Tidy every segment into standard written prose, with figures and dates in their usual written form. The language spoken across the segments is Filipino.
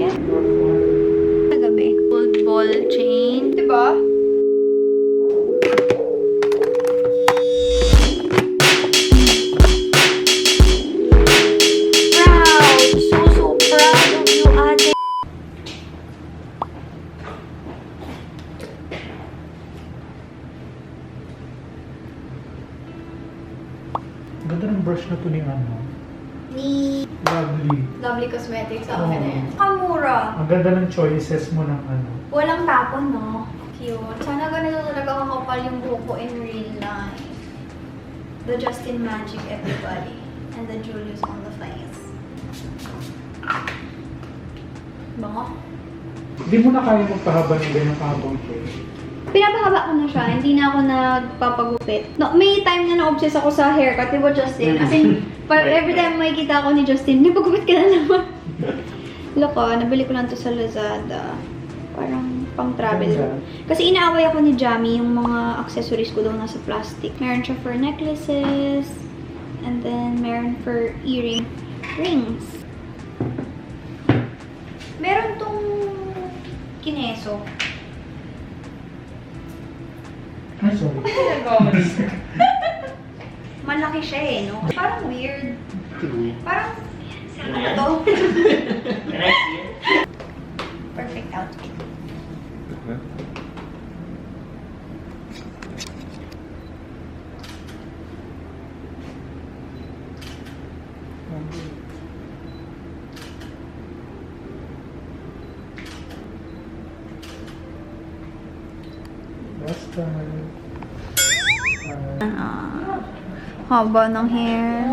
Yeah. Kagabi. Gold ball chain. Diba? Proud! So proud of you, ate. Ganda ng brush na to ni ano. Ni Lovely. Lovely Cosmetics. Sa Oo. akin na yan. Kamura. Ang ganda ng choices mo ng ano. Walang tapon, no? Cute. Sana ganito talaga kakapal yung buhok ko in real life. The Justin Magic everybody. And the Julius on the face. Bango. Hindi mo na kaya magpahaba ng ganyan kahabang face. Pinapahaba ko na siya. Hindi na ako nagpapagupit. No, may time na na-obsess ako sa haircut. Di ba, Justin? As in, every time makikita ako ni Justin, di ba gupit ka na naman? Loko, nabili ko lang to sa Lazada. Parang pang-travel. Kasi inaaway ako ni Jamie, yung mga accessories ko daw nasa plastic. Meron siya for necklaces. And then, meron for rings. Meron tong kineso. Ay, sorry. Malaki siya eh, no? Parang weird. Parang, ano to? Perfect outfit. Last time. Haba ng hair.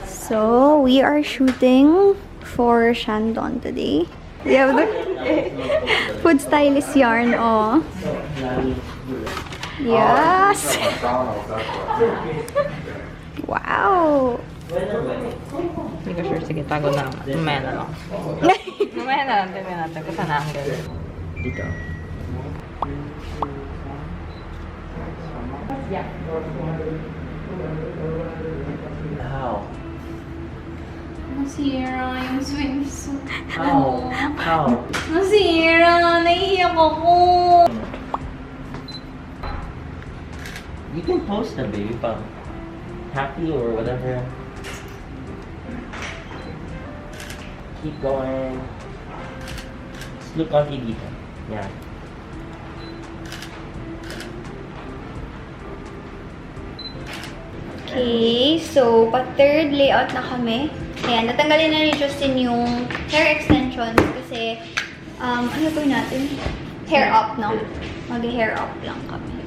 So, we are shooting for Shandon today. We have the food stylist yarn, oh. Yes! Wow! Hindi ko sure. Sige, tago na. Mamaya na lang. Mamaya na lang. Tingnan natin kung saan ang gano'n. Dito. Yeah. How? Nasira yung swimsuit. How? How? Nasira! Naiiyak ako! You can post na, baby, pang happy or whatever. Keep going. Just look onto dito. Yeah. Okay, so pa-third layout na kami. Ayan, natanggalin na ni Justin yung hair extensions kasi, ano gawin natin? Hair up, no? Mag-hair up lang kami.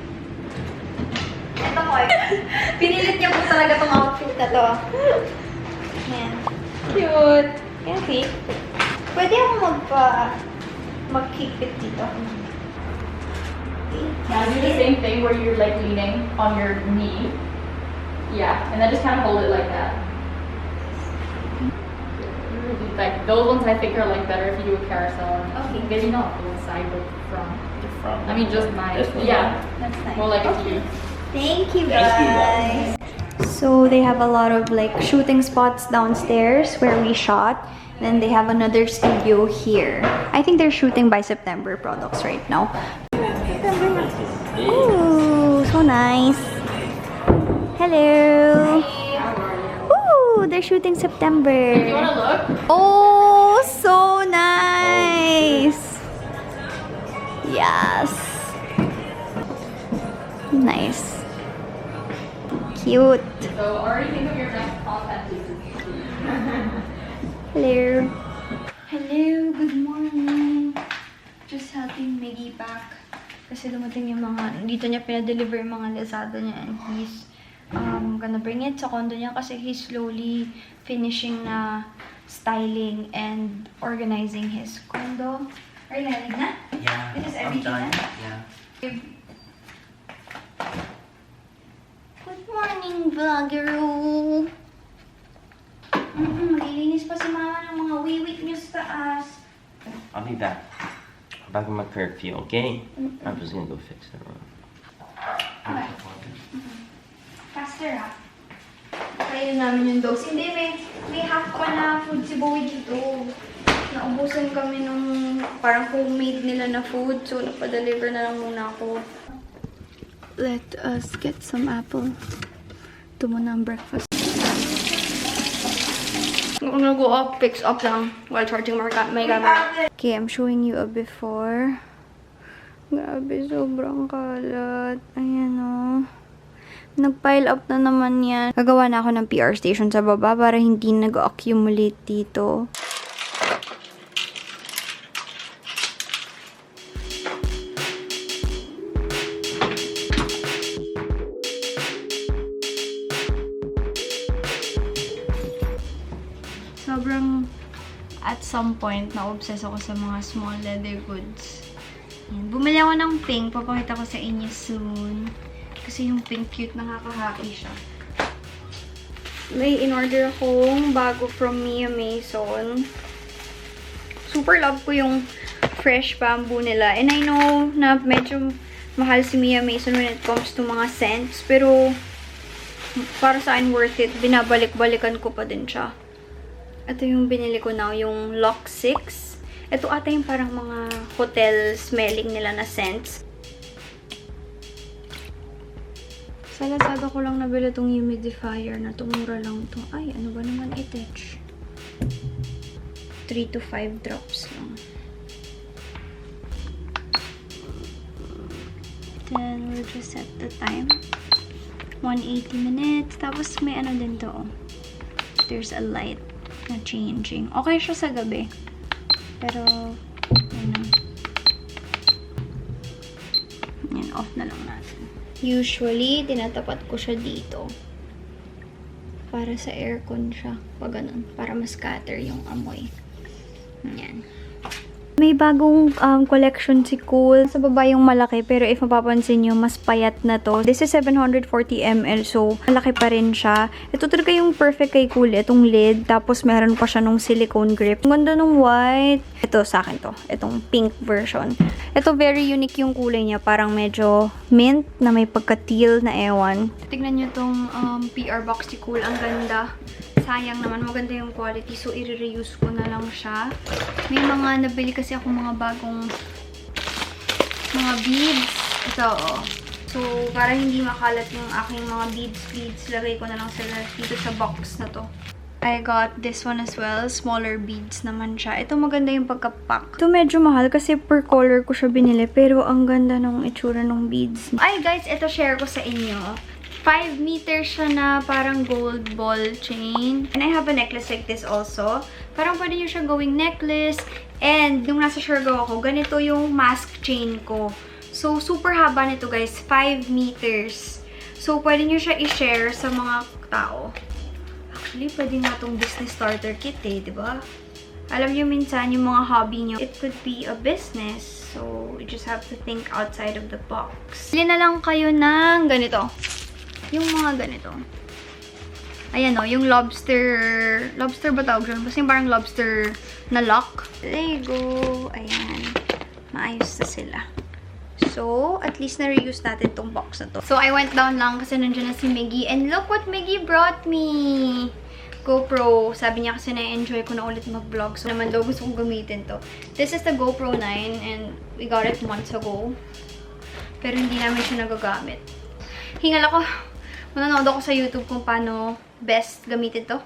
Ito ko pinilit niya po talaga tong outfit na to. Ayan. Cute. Ayan, see? Pwede ako mag-keep it dito. Okay. Now do the same thing where you're like leaning on your knee. Yeah, and then just kind of hold it like that. Like those ones I think are like better if you do a carousel. Okay. Maybe not the side but front. The front. I mean just mine. This one. Yeah. That's nice. More like a Okay. T. Thank you, Thank you, guys. So they have a lot of like shooting spots downstairs where we shot. Then they have another studio here. I think they're shooting by September products right now. Ooh, so nice. Hello. Ooh, they're shooting September. You wanna look? Oh, so nice. Yes. Nice. Cute. So already think of your next content pieces. Hello. Hello, good morning. Just helping Miggy pack. Kasi dumating yung mga, dito niya pinadeliver yung mga Lazada niya and he's gonna bring it sa condo niya kasi he's slowly finishing na styling and organizing his condo. Are you ready na? Yeah. This is I'm everything done. na? Yeah. Good morning, vlogger. Maglilinis pa si mama ng mga wiwit niyo sa taas. I'll be back. Back in my curfew, okay? I'm just gonna go fix the room. Okay. Faster, ah. kakainin namin yung dogs. Hindi, may half pa na food si Bowie dito. Naubusan kami nung parang homemade nila na food. So, napadeliver na lang muna ako. Let us get some apple. Ito muna ang breakfast. I'm gonna go up, fix up lang while charging my camera. Okay, I'm showing you a before. Grabe, sobrang kalat. Ayan o. Nag-pile up na naman yan. Gagawa na ako ng PR station sa baba para hindi nag-accumulate dito. Sobrang at some point na-obsess ako sa mga small leather goods. Yan. Bumili ako ng pink. Papakita ko sa inyo soon. Kasi yung pink cute, nakaka-happy siya. May in-order akong bago from Mia Mason. Super love ko yung fresh bamboo nila. And I know na medyo mahal si Mia Mason when it comes to mga scents. Pero para sa akin worth it. Binabalik-balikan ko pa din siya. Ito yung binili ko now, yung Lock 6. Ito ata yung parang mga hotel smelling nila na scents. Sa Lazada ko lang nabili itong humidifier na tumura lang ito. Ay, ano ba naman itech? 3 to 5 drops lang. Then, we'll just set the time. 180 minutes. Tapos, may ano din to. There's a light na changing. Okay siya sa gabi. Pero, ano. Yan, off na lang natin. Usually, tinatapat ko siya dito. Para sa aircon siya. Pag ganun. Para ma-scatter yung amoy. Yan. May bagong collection si Cool. Sa baba yung malaki, pero if mapapansin nyo, mas payat na to. This is 740 ml, so malaki pa rin siya. Ito talaga yung perfect kay Cool. Itong lid, tapos meron pa siya nung silicone grip. Ang ganda nung white. Ito, sa akin to. Itong pink version. Ito, very unique yung kulay niya. Parang medyo mint na may pagka-teal na ewan. Tignan nyo tong PR box ni Cool. Ang ganda. Sayang naman, maganda yung quality. So, i-reuse ko na lang siya. May mga nabili kasi ako mga bagong mga beads. Ito, oh. So, para hindi makalat yung aking mga beads, lagay ko na lang sila dito sa box na to. I got this one as well. Smaller beads naman siya. Ito maganda yung pagkapak. Ito medyo mahal kasi per color ko siya binili. Pero ang ganda ng itsura ng beads. Ay guys, ito share ko sa inyo. 5 meters siya na parang gold ball chain. And I have a necklace like this also. Parang pwede nyo siya gawing necklace. And nung nasa Siargao ako, ganito yung mask chain ko. So, super haba nito guys. 5 meters. So, pwede nyo siya i-share sa mga tao. Actually, pwede nga itong business starter kit eh, di ba? Alam nyo minsan yung mga hobby nyo, it could be a business. So, you just have to think outside of the box. Bili na lang kayo ng ganito. Yung mga ganito. Ayan o, yung lobster. Lobster ba tawag dyan? Basta yung parang lobster na lock. There you go. Ayan. Maayos na sila. So, at least na-reuse natin tong box na to. So, I went down lang kasi nandiyan na si Miggy. And look what Miggy brought me! GoPro. Sabi niya kasi na-enjoy ko na ulit mag-vlog. So, naman daw gusto kong gamitin to. This is the GoPro 9 and we got it months ago. Pero hindi namin siya nagagamit. Hingal ako. Manonood ako sa YouTube kung paano best gamitin to.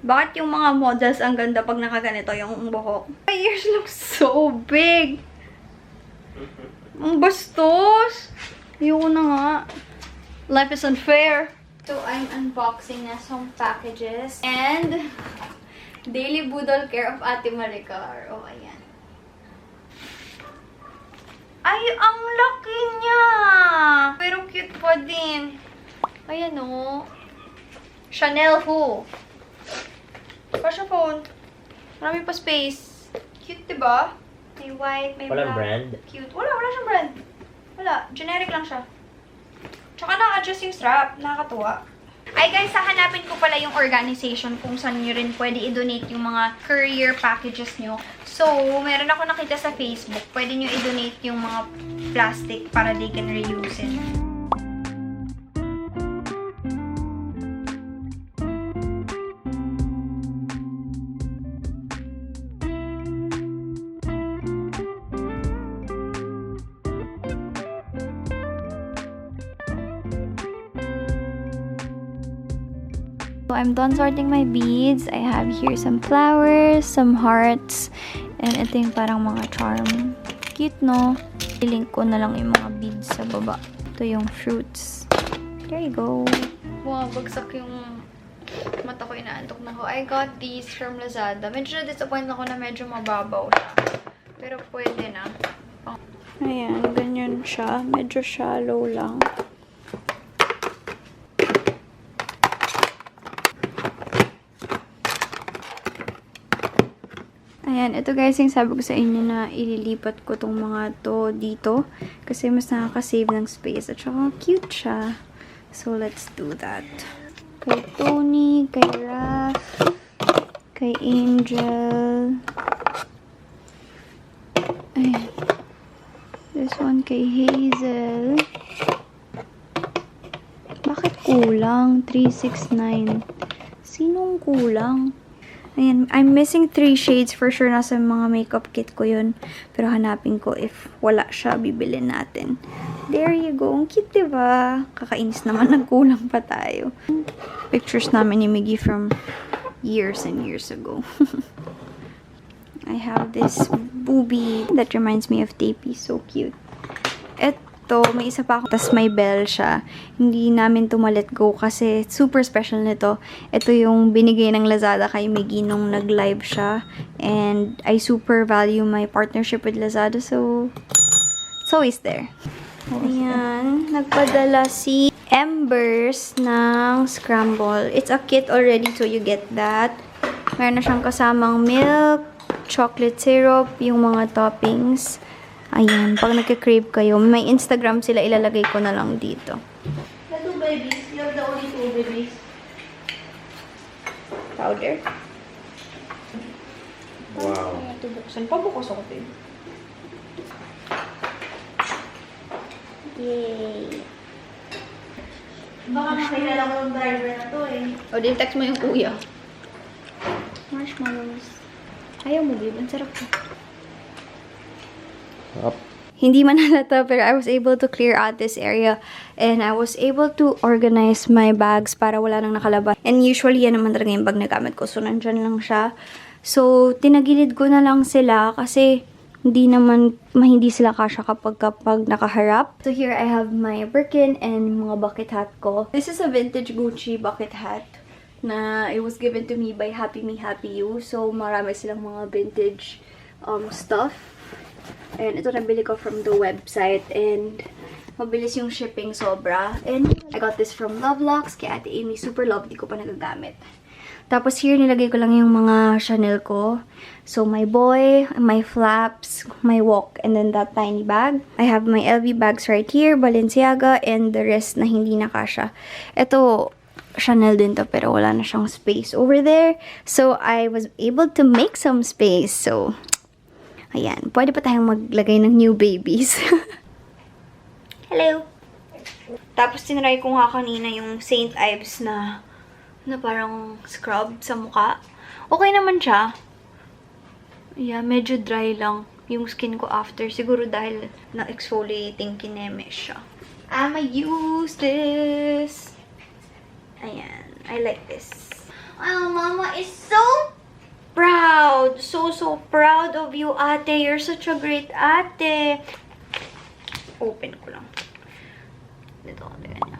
Bakit yung mga models ang ganda pag nakaganito yung buhok? My ears look so big! Ang bastos! Ayoko na nga. Life is unfair. So, I'm unboxing na some packages. And, daily boodle care of Ate Maricar. Oh, ayan. Ay, ang laki niya! Pero cute pa din. Ayan o. Chanel Who. Fashion phone. Marami pa space. Cute, diba? May white, may Walang black. brand? Cute. Wala siyang brand. Wala. Generic lang siya. Tsaka na-adjust yung strap. Nakakatuwa. Ay guys, hahanapin ko pala yung organization kung saan nyo rin pwede i-donate yung mga courier packages nyo. So, meron ako nakita sa Facebook. Pwede nyo i-donate yung mga plastic para they can reuse it. So I'm done sorting my beads. I have here some flowers, some hearts, and ito yung parang mga charm. Cute, no? I-link ko na lang yung mga beads sa baba. Ito yung fruits. There you go. Wow, bagsak yung mata ko, inaantok na ko. I got these from Lazada. Medyo na-disappoint ako na medyo mababaw siya. Pero pwede na. Ayan, ganyan siya. Medyo shallow lang. Ayan, ito guys yung sabi ko sa inyo na ililipat ko tong mga to dito. Kasi mas nakaka-save ng space. At saka cute siya. So, let's do that. Kay Tony, kay Raph, kay Angel. Ayan. This one kay Hazel. Bakit kulang? 369. Sinong kulang? Ayan, I'm missing 3 shades for sure. Nasa mga makeup kit ko yun. Pero hanapin ko if wala siya, bibilin natin. There you go. Ang cute, diba? Kakainis naman, nagkulang pa tayo. Pictures namin ni Miggy from years and years ago. I have this booby that reminds me of Tapey. So cute. Ito, may isa pa ako. Tapos may bell siya. Hindi namin to ma-let go kasi super special nito. Ito yung binigay ng Lazada kay Miggy nung nag-live siya. And I super value my partnership with Lazada. So, it's always there. Ayan. Nagpadala si Embers ng scramble. It's a kit already, so you get that. Meron na siyang kasamang milk, chocolate syrup, yung mga toppings. Ayan, pag nagka-crave kayo, may Instagram sila, ilalagay ko na lang dito. The 2 babies. You have the only 2 babies. Powder. Wow. Ito buksan. Pabukas ako, babe. Yay! Baka makilala ko yung driver na to eh. O, din text mo yung kuya. Marshmallows. Ayaw mo, babe. Ang sarap ko. Up. Hindi man halata, pero I was able to clear out this area and I was able to organize my bags para wala nang nakalabas. And usually, yan naman talaga yung bag na gamit ko. So, nandyan lang siya. So, tinagilid ko na lang sila kasi hindi sila kasya kapag nakaharap. So, here I have my Birkin and mga bucket hat ko. This is a vintage Gucci bucket hat na it was given to me by Happy Me, Happy You. So, marami silang mga vintage stuff. And ito nabili ko from the website and mabilis yung shipping sobra. And I got this from Lovelocks kay Ate Amy. Super love, di ko pa nagagamit. Tapos here nilagay ko lang yung mga Chanel ko. So my boy, my flaps, my walk, and then that tiny bag. I have my LV bags right here, Balenciaga, and the rest na hindi na kasya. Ito, Chanel din to pero wala na siyang space over there. So I was able to make some space. So ayan, pwede pa tayong maglagay ng new babies. Hello! Tapos tinry ko nga kanina yung St. Ives na parang scrub sa mukha. Okay naman siya. Yeah, medyo dry lang yung skin ko after. Siguro dahil na-exfoliating kineme siya. I'ma use this. Ayan, I like this. Oh, Mama is so proud. So proud of you, ate. You're such a great ate. Open ko lang. Dito ko ganyan.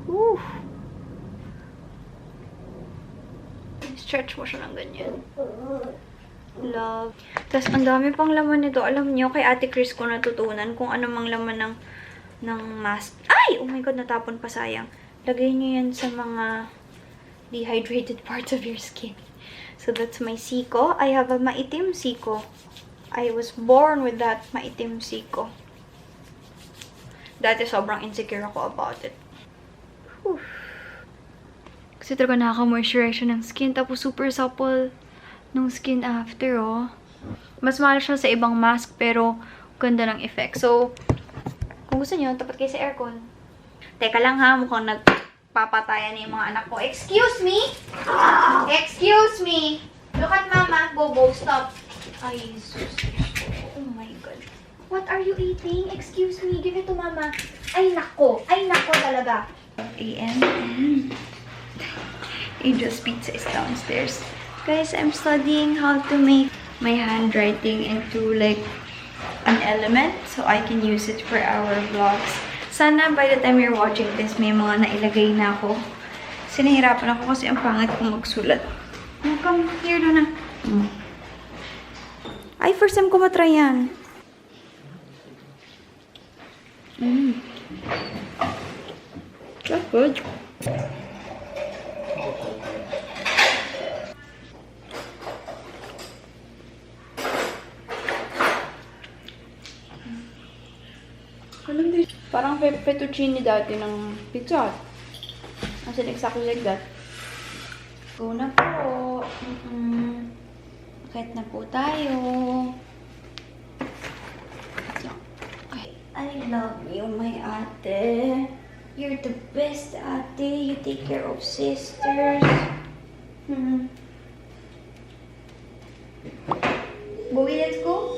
Woo! Stretch mo siya ng ganyan. Love. Tapos, ang dami pang laman nito. Alam niyo, kay Ate Chris ko natutunan kung ano mang laman ng mask. Ay! Oh my God, natapon pa, sayang. Lagay niyo yan sa mga dehydrated parts of your skin. So, that's my siko. I have a maitim siko. I was born with that maitim siko. Dati sobrang insecure ako about it. Whew. Kasi talaga nakaka-moisturize siya ng skin. Tapos super supple ng skin after, oh. Mas mahal siya sa ibang mask, pero ganda ng effect. So, kung gusto nyo, tapat kayo sa aircon. Teka lang ha, mukhang nagpapatayan na yung mga anak ko. Excuse me? Excuse me! Look at Mama. Bobo, stop. Ay, Jesus. Oh my God. What are you eating? Excuse me. Give it to Mama. Ay, nako. Ay, nako talaga. AM. Angel's Pizza is downstairs. Guys, I'm studying how to make my handwriting into like an element so I can use it for our vlogs. Sana by the time you're watching this, may mga nailagay na ako. Sinahirapan ako kasi ang pangit kong magsulat. Oh, come here, Luna. Ay, first time ko matry yan. That's good. Parang fettuccine dati ng pizza. As in, exactly like that. Go na po. Akit na po tayo. Okay. I love you, my ate. You're the best ate. You take care of sisters. Bowie, let's go.